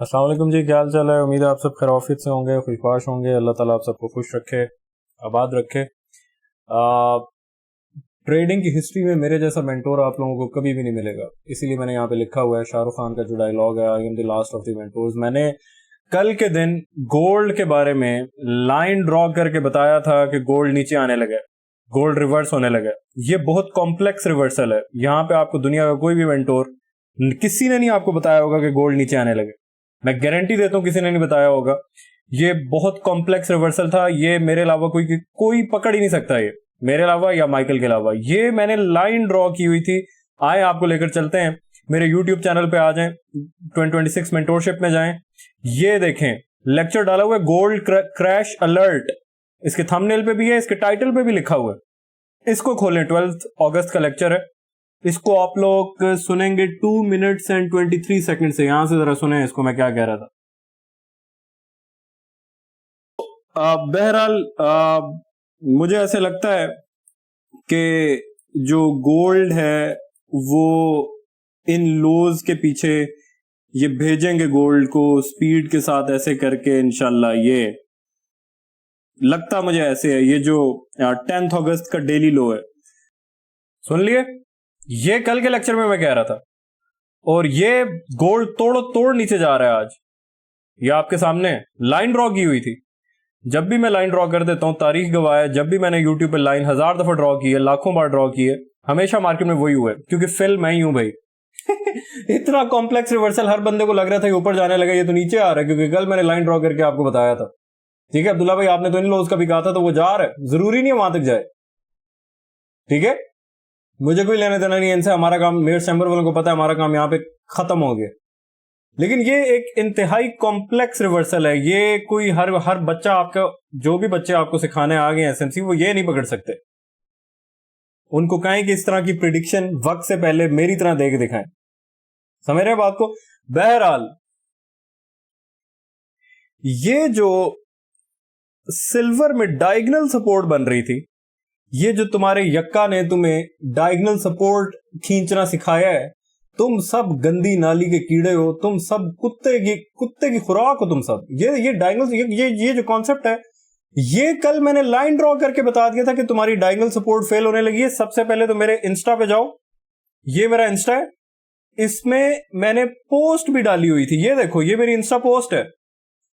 अस्सलाम वालेकुम जी, क्या हाल चाल है। उम्मीद है आप सब खैरियत से होंगे, खुशबाश होंगे। अल्लाह ताला आप सबको खुश रखे, आबाद रखे। ट्रेडिंग की हिस्ट्री में मेरे जैसा मेंटोर आप लोगों को कभी भी नहीं मिलेगा, इसीलिए मैंने यहाँ पे लिखा हुआ है शाहरुख खान का जो डायलॉग है, I am the last of the mentors. मैंने कल के दिन गोल्ड के बारे में लाइन ड्रॉ करके बताया था कि गोल्ड नीचे आने लगा, गोल्ड रिवर्स होने लगा। ये बहुत कॉम्प्लेक्स रिवर्सल है। यहाँ पे आपको दुनिया का कोई भी मेंटोर, किसी ने नहीं आपको बताया होगा कि गोल्ड नीचे आने लगे। मैं गारंटी देता हूं किसी ने नहीं बताया होगा। ये बहुत कॉम्प्लेक्स रिवर्सल था। ये मेरे अलावा कोई पकड़ ही नहीं सकता। ये मेरे अलावा या माइकल के अलावा, ये मैंने लाइन ड्रॉ की हुई थी। आए आपको लेकर चलते हैं, मेरे यूट्यूब चैनल पे आ जाएं, 2026 मेंटोरशिप में जाएं। ये देखें, लेक्चर डाला हुआ है गोल्ड क्रैश अलर्ट। इसके थंबनेल पे भी है, इसके टाइटल पे भी लिखा हुआ है। इसको खोलें, 12 अगस्त का लेक्चर है। इसको आप लोग सुनेंगे 2 मिनट्स एंड 23 सेकंड से। यहां से जरा सुने इसको, मैं क्या कह रहा था। बहरहाल मुझे ऐसे लगता है कि जो गोल्ड है वो इन लोज के पीछे ये भेजेंगे गोल्ड को स्पीड के साथ ऐसे करके, इंशाल्लाह। ये लगता मुझे ऐसे है। ये जो 10 अगस्त का डेली लो है, सुन लिए। ये कल के लेक्चर में मैं कह रहा था, और ये गोल्ड तोड़ तोड़ नीचे जा रहा है आज। ये आपके सामने लाइन ड्रॉ की हुई थी। जब भी मैं लाइन ड्रॉ कर देता हूं, तारीख गवाह है, जब भी मैंने यूट्यूब पे लाइन 1000 दफा ड्रॉ की है, लाखों बार ड्रॉ की है, हमेशा मार्केट में वही हुआ है, क्योंकि फिल मैं ही हूं भाई। इतना कॉम्प्लेक्स रिवर्सल हर बंदे को लग रहा था कि ऊपर जाने लगा, ये तो नीचे आ रहा है, क्योंकि कल मैंने लाइन ड्रॉ करके आपको बताया था। ठीक है अब्दुल्ला भाई, आपने तो इन लोग का भी कहा था, तो वो जा रहा है, जरूरी नहीं है वहां तक जाए। ठीक है, मुझे कोई लेने देना नहीं है इनसे। हमारा काम, मेरे चैम्बर वालों को पता है, हमारा काम यहाँ पे खत्म हो गया। लेकिन ये एक इंतहाई कॉम्प्लेक्स रिवर्सल है। ये कोई हर बच्चा, आपका जो भी बच्चे आपको सिखाने आ गए एसएमसी, वो ये नहीं पकड़ सकते। उनको कहें कि इस तरह की प्रिडिक्शन वक्त से पहले मेरी तरह देख दिखाएं। समझ रहे बात को। बहरहाल, ये जो सिल्वर में डायगोनल सपोर्ट बन रही थी, ये जो तुम्हारे यक्का ने तुम्हें डायगोनल सपोर्ट खींचना सिखाया है, तुम सब गंदी नाली के कीड़े हो, तुम सब कुत्ते की खुराक हो तुम सब। ये डायगोनल, ये जो कॉन्सेप्ट है, ये कल मैंने लाइन ड्रॉ करके बता दिया था कि तुम्हारी डायगोनल सपोर्ट फेल होने लगी है। सबसे पहले तो मेरे इंस्टा पे जाओ, ये मेरा इंस्टा है, इसमें मैंने पोस्ट भी डाली हुई थी। ये देखो, ये मेरी इंस्टा पोस्ट है।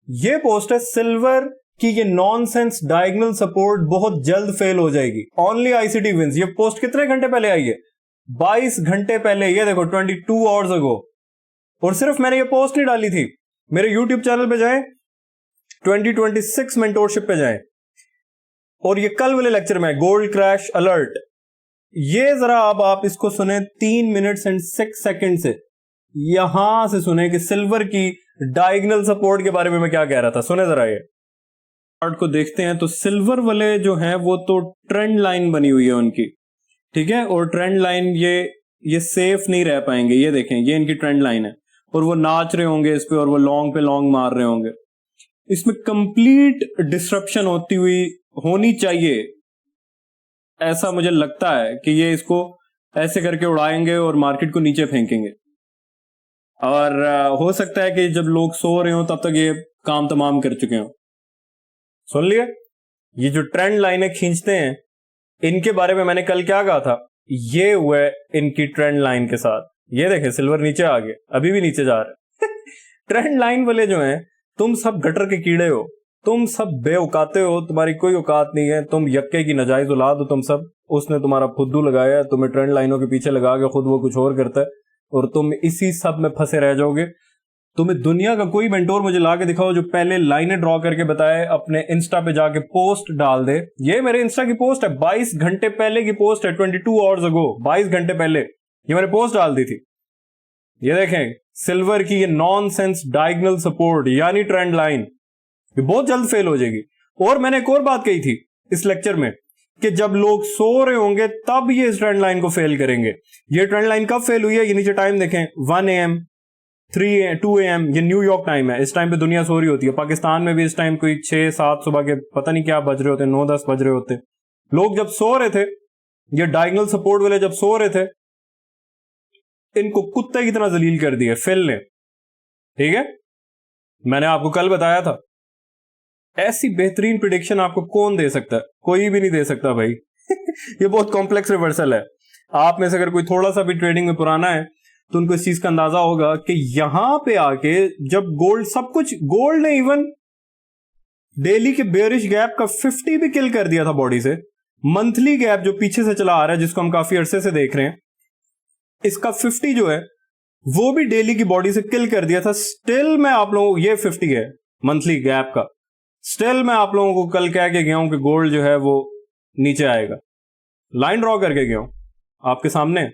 ये पोस्ट है सिल्वर कि ये नॉनसेंस डायगोनल सपोर्ट बहुत जल्द फेल हो जाएगी, ओनली आईसीटी विंस। ये पोस्ट कितने घंटे पहले आई है? 22 घंटे पहले। ये देखो, 22 आवर्स अगो। और सिर्फ मैंने ये पोस्ट नहीं डाली थी। मेरे यूट्यूब चैनल पे जाएं, 2026 मेंटोरशिप पे जाएं, और ये कल वाले लेक्चर में गोल्ड क्रैश अलर्ट। ये जरा अब आप इसको सुने 3 मिनट्स एंड 6 सेकंड से। यहां से सुने कि सिल्वर की डायगोनल सपोर्ट के बारे में मैं क्या कह रहा था। सुने जरा। ये चार्ट को देखते हैं तो सिल्वर वाले जो हैं वो तो ट्रेंड लाइन बनी हुई है उनकी। ठीक है, और ट्रेंड लाइन ये सेफ नहीं रह पाएंगे। ये देखें, ये इनकी ट्रेंड लाइन है, और वो नाच रहे होंगे इस पे, और वो लॉन्ग पे लॉन्ग मार रहे होंगे। इसमें कंप्लीट डिस्ट्रप्शन होती हुई होनी चाहिए, ऐसा मुझे लगता है कि ये इसको ऐसे करके उड़ाएंगे और मार्केट को नीचे फेंकेंगे। और हो सकता है कि जब लोग सो रहे हो तब तक ये काम तमाम कर चुके हो। सुन लिया। ये जो ट्रेंड लाइनें खींचते हैं, इनके बारे में मैंने कल क्या कहा था। ये हुआ है इनकी ट्रेंड लाइन के साथ। ये देखे, सिल्वर नीचे आ गया, अभी भी नीचे जा रहा है। ट्रेंड लाइन वाले जो हैं, तुम सब गटर के कीड़े हो, तुम सब बेऔकाते हो, तुम्हारी कोई औकात नहीं है, तुम यक्के की नाजायज औलाद हो तुम सब। उसने तुम्हारा फुद्दू लगाया है, तुम्हें ट्रेंड लाइनों के पीछे लगा के खुद वो कुछ और करता है, और तुम इसी सब में फंसे रह जाओगे। तुम्हें दुनिया का कोई मेंटोर मुझे ला के दिखाओ जो पहले लाइनें ड्रॉ करके बताए, अपने इंस्टा पे जाके पोस्ट डाल दे। ये मेरे इंस्टा की पोस्ट है, 22 घंटे पहले की पोस्ट है, 22 आवर्स अगो, 22 घंटे पहले ये मैंने पोस्ट डाल दी थी। ये देखें, सिल्वर की ये नॉनसेंस डायगोनल सपोर्ट यानी ट्रेंड लाइन, ये बहुत जल्द फेल हो जाएगी। और मैंने एक और बात कही थी इस लेक्चर में कि जब लोग सो रहे होंगे तब ये इस ट्रेंड लाइन को फेल करेंगे। ये ट्रेंड लाइन कब फेल हुई है? ये नीचे टाइम देखें, 1 AM, 3 AM, 2 AM, ये न्यूयॉर्क टाइम है। इस टाइम पे दुनिया सो रही होती है। पाकिस्तान में भी इस टाइम कोई 6-7 सुबह के पता नहीं क्या बज रहे होते, 9-10 बज रहे होते। लोग जब सो रहे थे, ये डायगोनल सपोर्ट वाले जब सो रहे थे, इनको कुत्ते की तरह जलील कर दिया फिल ने। ठीक है, मैंने आपको कल बताया था, ऐसी बेहतरीन प्रिडिक्शन आपको कौन दे सकता है? कोई भी नहीं दे सकता भाई। ये बहुत कॉम्प्लेक्स रिवर्सल है। आप में से अगर कोई थोड़ा सा भी ट्रेडिंग में पुराना है तो उनको इस चीज का अंदाजा होगा कि यहां पे आके जब गोल्ड, सब कुछ गोल्ड ने इवन डेली के बेयरिश गैप का 50 भी किल कर दिया था बॉडी से, मंथली गैप जो पीछे से चला आ रहा है जिसको हम काफी अरसे से देख रहे हैं, इसका 50 जो है वो भी डेली की बॉडी से किल कर दिया था। स्टिल मैं आप लोगों को, ये 50 है मंथली गैप का, स्टिल मैं आप लोगों को कल कह के गया हूं कि गोल्ड जो है वो नीचे आएगा। लाइन ड्रॉ करके गया हूं आपके सामने।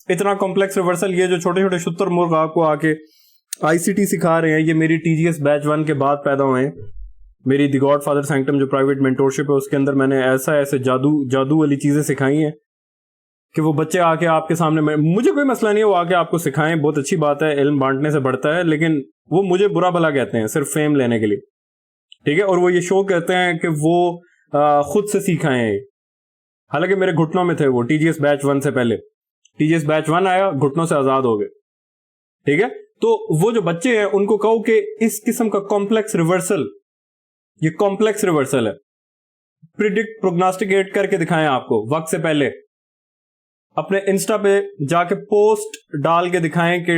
इतना कॉम्प्लेक्स रिवर्सल, ये जो छोटे छोटे शुतर मुर्ग आपको आके आईसीटी सिखा रहे हैं, ये मेरी टीजीएस बैच 1 के बाद पैदा हुए हैं। मेरी द गॉडफादर सैंक्टम जो प्राइवेट मेंटोरशिप है उसके अंदर मैंने ऐसे जादू वाली चीजें सिखाई हैं कि वो बच्चे आके आपके सामने, मुझे कोई मसला नहीं है वो आके आपको सिखाएं, बहुत अच्छी बात है, इल्म बांटने से बढ़ता है, लेकिन वो मुझे बुरा भला कहते हैं सिर्फ फेम लेने के लिए, ठीक है? और वो ये शो कहते हैं कि वो खुद से सीखा है। हालांकि मेरे घुटनों में थे वो टीजीएस बैच 1 से पहले। टीजीएस बैच 1 आया, घुटनों से आजाद हो गए, ठीक है? तो वो जो बच्चे हैं उनको कहो कि इस किस्म का कॉम्प्लेक्स रिवर्सल, ये कॉम्प्लेक्स रिवर्सल है, प्रिडिक्ट प्रोग्नोस्टिकेट करके दिखाएं आपको वक्त से पहले। अपने इंस्टा पे जाके पोस्ट डाल के दिखाएं कि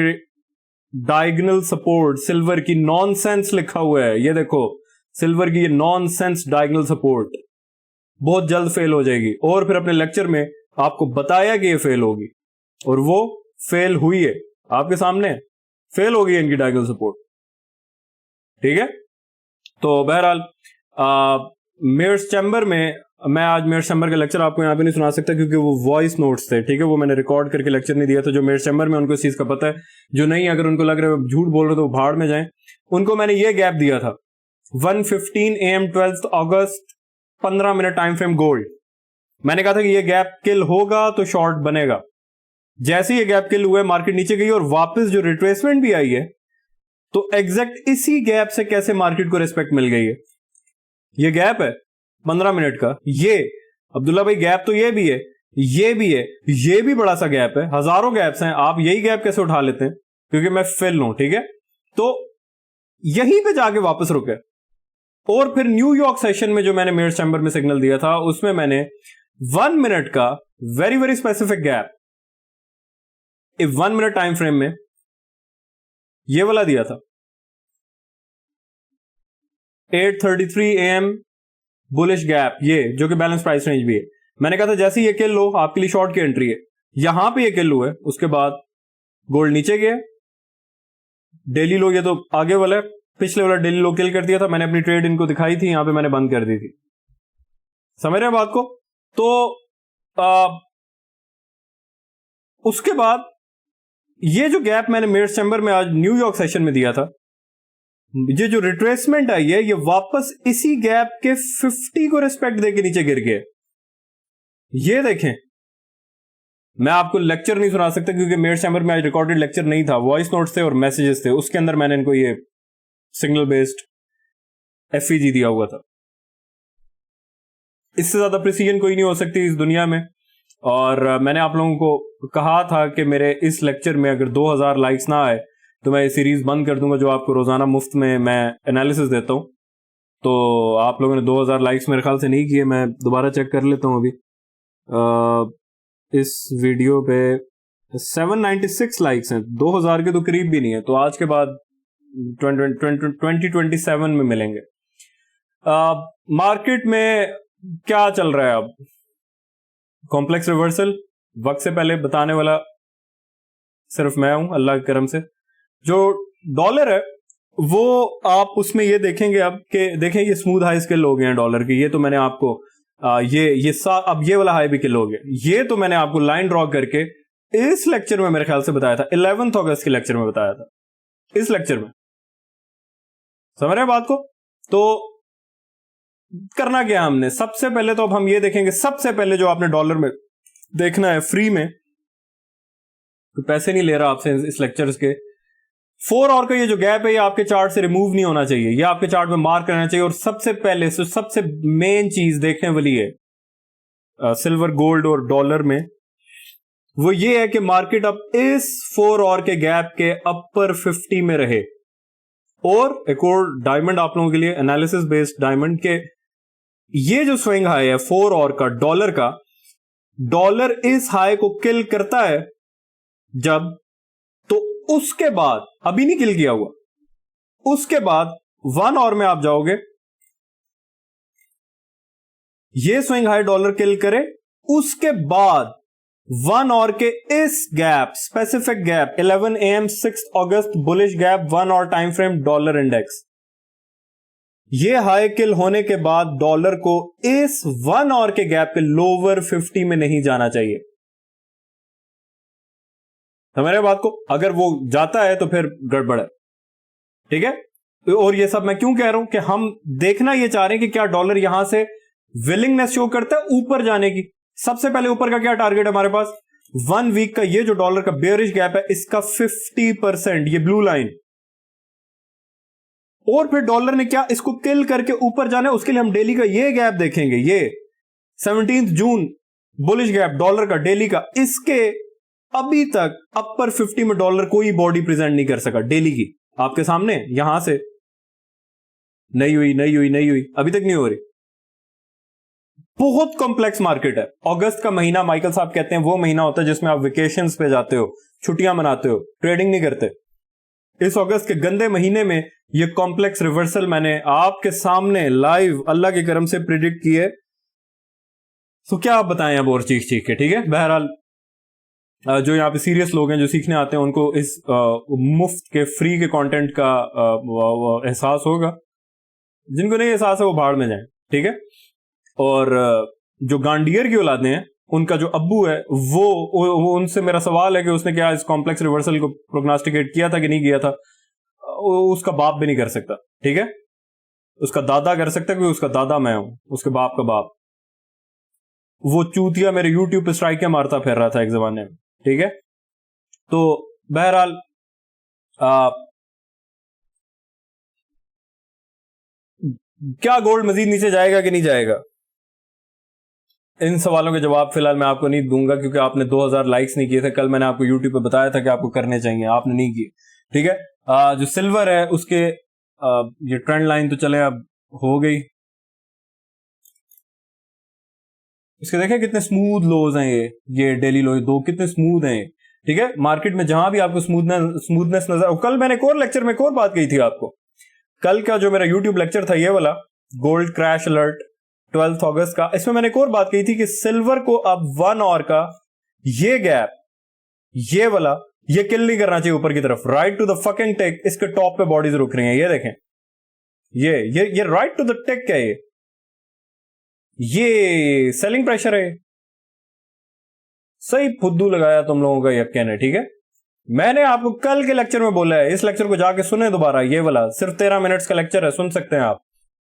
डायगोनल सपोर्ट सिल्वर की नॉनसेंस लिखा हुआ है, ये देखो सिल्वर की ये नॉनसेंस डायगोनल सपोर्ट बहुत जल्द फेल हो जाएगी। और फिर अपने लेक्चर में आपको बताया कि ये फेल होगी, और वो फेल हुई है आपके सामने, फेल हो गई इनकी डायगोनल सपोर्ट, ठीक है? तो बहरहाल मेयर्स चैम्बर में, मैं आज मेयर्स चैम्बर का लेक्चर आपको यहाँ पे नहीं सुना सकता क्योंकि वो वॉइस नोट्स थे, ठीक है? वो मैंने रिकॉर्ड करके लेक्चर नहीं दिया। तो जो मेयर्स चैम्बर में उनको इस चीज का पता है, जो नहीं, अगर उनको लग रहा है झूठ बोल रहे तो वो भाड़ में जाएं। उनको मैंने ये गैप दिया था 1:15 AM 12 August, 15 minute time frame gold. मैंने कहा था कि ये गैप किल होगा तो शॉर्ट बनेगा। जैसे ये गैप किल हुआ है, मार्केट नीचे गई और वापस जो रिट्रेसमेंट भी आई है, तो एग्जैक्ट इसी गैप से कैसे मार्केट को रिस्पेक्ट मिल गई है। ये गैप है 15 मिनट का, ये अब्दुल्ला भाई गैप तो ये भी है, ये भी है, ये भी बड़ा सा गैप है, हजारों गैप्स हैं, आप यही गैप कैसे उठा लेते हैं? क्योंकि मैं फेल हूं, ठीक है? तो यहीं पे जाके वापस रुके। और फिर न्यूयॉर्क सेशन में जो मैंने मेयर्स चैम्बर में सिग्नल दिया था, उसमें मैंने 1 मिनट का very very specific gap 1 minute time frame में ये वाला दिया था 8:33 AM बुलिश गैप, ये जो कि बैलेंस प्राइस रेंज भी है। मैंने कहा था जैसे ये किल लो आपके लिए शॉर्ट की एंट्री है। यहां पे ये किल हुआ है, उसके बाद गोल्ड नीचे गया, डेली लो, ये तो आगे वाला है, पिछले वाला डेली लो किल कर दिया था। मैंने अपनी ट्रेड इनको दिखाई थी, यहां पे मैंने बंद कर दी थी। समझ रहे हैं बात को? तो उसके बाद ये जो गैप मैंने मेयर्स चैम्बर में आज न्यूयॉर्क सेशन में दिया था, ये जो रिट्रेसमेंट आई है, ये वापस इसी गैप के 50 को रिस्पेक्ट देके नीचे गिर गए। ये देखें, मैं आपको लेक्चर नहीं सुना सकता क्योंकि मेयर्स चैम्बर में आज रिकॉर्डेड लेक्चर नहीं था, वॉइस नोट्स थे और मैसेजेस थे, उसके अंदर मैंने इनको ये सिग्नल बेस्ड एफईजी दिया हुआ था। इससे ज्यादा प्रिसीजन कोई नहीं हो सकती इस दुनिया में। और मैंने आप लोगों को कहा था कि मेरे इस लेक्चर में अगर 2000 लाइक्स ना आए तो मैं ये सीरीज बंद कर दूंगा जो आपको रोजाना मुफ्त में मैं एनालिसिस देता हूं। तो आप लोगों ने 2000 लाइक्स मेरे ख्याल से नहीं किए, मैं दोबारा चेक कर लेता हूं अभी। इस वीडियो पे 796 लाइक्स हैं, 2000 के तो करीब भी नहीं है। तो आज के बाद 2027 में मिलेंगे। मार्केट में क्या चल रहा है अब? कॉम्प्लेक्स रिवर्सल, वक्त से पहले बताने वाला सिर्फ मैं हूं अल्लाह के करम से। जो डॉलर है वो आप उसमें ये देखेंगे अब कि देखें ये स्मूथ हाई स्किल हो गए हैं डॉलर के। ये तो मैंने आपको अब ये वाला हाई भी किल हो गया। ये तो मैंने आपको लाइन ड्रॉ करके इस लेक्चर में मेरे ख्याल से बताया था, 11 अगस्त के लेक्चर में बताया था, इस लेक्चर में। समझ रहे हैं बात को? तो करना क्या हमने? सबसे पहले तो अब हम ये देखेंगे, सबसे पहले जो आपने डॉलर में देखना है फ्री में, तो पैसे नहीं ले रहा आपसे इस लेक्चर्स के। 4 आवर का ये जो गैप है ये आपके चार्ट से रिमूव नहीं होना चाहिए, ये आपके चार्ट में मार्क करना चाहिए। और सबसे पहले सबसे मेन चीज देखने वाली है सिल्वर, गोल्ड और डॉलर में वो ये है कि मार्केट अब इस 4 और के गैप के अपर 50 में रहे। और एक और डायमंड आप लोगों के लिए, एनालिसिस बेस्ड डायमंड के, ये जो स्विंग हाई है 4 और का डॉलर का, डॉलर इस हाई को किल करता है जब, तो उसके बाद, अभी नहीं किल किया हुआ, उसके बाद 1 और में आप जाओगे, ये स्विंग हाई डॉलर किल करे, उसके बाद 1 और के इस gap, specific gap 11 AM 6 August bullish gap 1 और टाइम फ्रेम डॉलर इंडेक्स, ये हाई किल होने के बाद डॉलर को इस 1 और के गैप के लोअर 50 में नहीं जाना चाहिए। हमारे बात को, अगर वो जाता है तो फिर गड़बड़ है, ठीक है। और ये सब मैं क्यों कह रहा हूं कि हम देखना ये चाह रहे हैं कि क्या डॉलर यहां से विलिंगनेस शो करता है ऊपर जाने की। सबसे पहले ऊपर का क्या टारगेट है हमारे पास, 1 वीक का ये जो डॉलर का बेयरिश गैप है, इसका 50%, ये ब्लू लाइन। और फिर डॉलर ने क्या इसको किल करके ऊपर जाना है, उसके लिए हम डेली का ये गैप देखेंगे, ये 17 जून बुलिश गैप डॉलर का डेली का, इसके अभी तक अपर 50 में डॉलर कोई बॉडी प्रेजेंट नहीं कर सका डेली की, आपके सामने यहां से नहीं हुई, अभी तक नहीं हो रही। बहुत कॉम्प्लेक्स मार्केट है। अगस्त का महीना माइकल साहब कहते हैं वो महीना होता है जिसमें आप वेकेशंस पे जाते हो, छुट्टियां मनाते हो, ट्रेडिंग नहीं करते। इस अगस्त के गंदे महीने में ये कॉम्प्लेक्स रिवर्सल मैंने आपके सामने लाइव अल्लाह के करम से प्रिडिक्ट की है। तो क्या आप बताएं अब और चीख चीख के, ठीक है। बहरहाल जो यहाँ पे सीरियस लोग हैं जो सीखने आते हैं उनको इस मुफ्त के फ्री के कंटेंट का एहसास होगा, जिनको नहीं एहसास है वो भाड़ में जाएं, ठीक है। और जो गांडियर की औलादें हैं, उनका जो अब्बू है वो उनसे मेरा सवाल है कि उसने क्या इस कॉम्प्लेक्स रिवर्सल को प्रोग्नोस्टिकेट किया था कि नहीं किया था। उसका बाप भी नहीं कर सकता, ठीक है। उसका दादा कर सकता है क्योंकि उसका दादा मैं हूं, उसके बाप का बाप। वो चूतिया मेरे यूट्यूब पे स्ट्राइक मारता फिर रहा था एक जमाने में, ठीक है। तो बहरहाल क्या गोल्ड मजीद नीचे जाएगा कि नहीं जाएगा, इन सवालों के जवाब फिलहाल मैं आपको नहीं दूंगा क्योंकि आपने 2000 लाइक्स नहीं किए थे। कल मैंने आपको यूट्यूब पे बताया था कि आपको करने चाहिए, आपने नहीं किए, ठीक है। जो सिल्वर है उसके ये ट्रेंड लाइन तो चले अब हो गई, इसके देखें कितने स्मूथ लोज हैं, ये डेली लो दो कितने स्मूथ हैं, ठीक है। मार्केट में जहां भी आपको स्मूथनेस नजर, कल मैंने एक और लेक्चर में एक और बात कही थी आपको, कल का जो मेरा यूट्यूब लेक्चर था ये वाला गोल्ड क्रैश अलर्ट 12 अगस्त का, इसमें मैंने एक और बात कही थी कि सिल्वर को अब 1 और का ये गैप, ये वाला, ये किल नहीं करना चाहिए ऊपर की तरफ, right to the fucking tech. इसके टॉप पे बॉडीज रुक रही हैं, ये देखें, ये राइट टू द टेक क्या है, ये सेलिंग प्रेशर है। सही फुद्दू लगाया तुम लोगों का यक्के ने, ठीक है। मैंने आपको कल के लेक्चर में बोला है, इस लेक्चर को जाके सुने दोबारा, ये वाला सिर्फ 13 मिनट्स का लेक्चर है, सुन सकते हैं आप।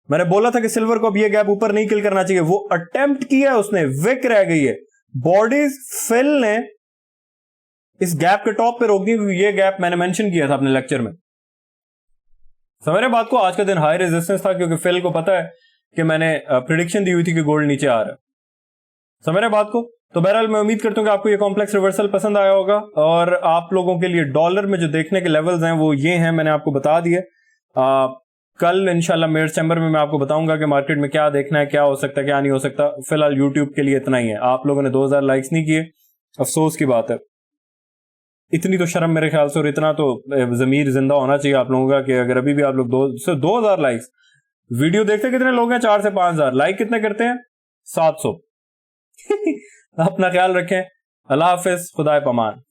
मैंने बोला था कि सिल्वर को अब ये गैप ऊपर नहीं किल करना चाहिए, वो अटेम्प्ट किया है उसने, विक रह गई है, बॉडीज फिल ने इस गैप के टॉप पे रोक दी, क्योंकि ये गैप मैंने मेंशन किया था अपने लेक्चर में। समझ बात को, आज का दिन हाई रेजिस्टेंस था क्योंकि फिल को पता है कि मैंने प्रिडिक्शन दी हुई थी कि गोल्ड नीचे आ रहा है, समझ रहे बात को। तो बहरहाल मैं उम्मीद करता हूं कि आपको ये कॉम्प्लेक्स रिवर्सल पसंद आया होगा, और आप लोगों के लिए डॉलर में जो देखने के लेवल्स हैं वो ये हैं, मैंने आपको बता दिए। कल इंशाल्लाह मेरे चैम्बर में मैं आपको बताऊंगा कि मार्केट में क्या देखना है, क्या हो सकता है क्या नहीं हो सकता। फिलहाल यूट्यूब के लिए इतना ही है। आप लोगों ने 2000 लाइक्स नहीं किए, अफसोस की बात है। इतनी तो शर्म मेरे ख्याल से और इतना तो जमीर जिंदा होना चाहिए आप लोगों का कि अगर अभी भी आप लोग 2000 लाइक्स, वीडियो देखते कितने लोग हैं, 4 से 5000, लाइक कितने करते हैं, 700। अपना ख्याल रखें, अल्लाह हाफिज, खुदा पमान।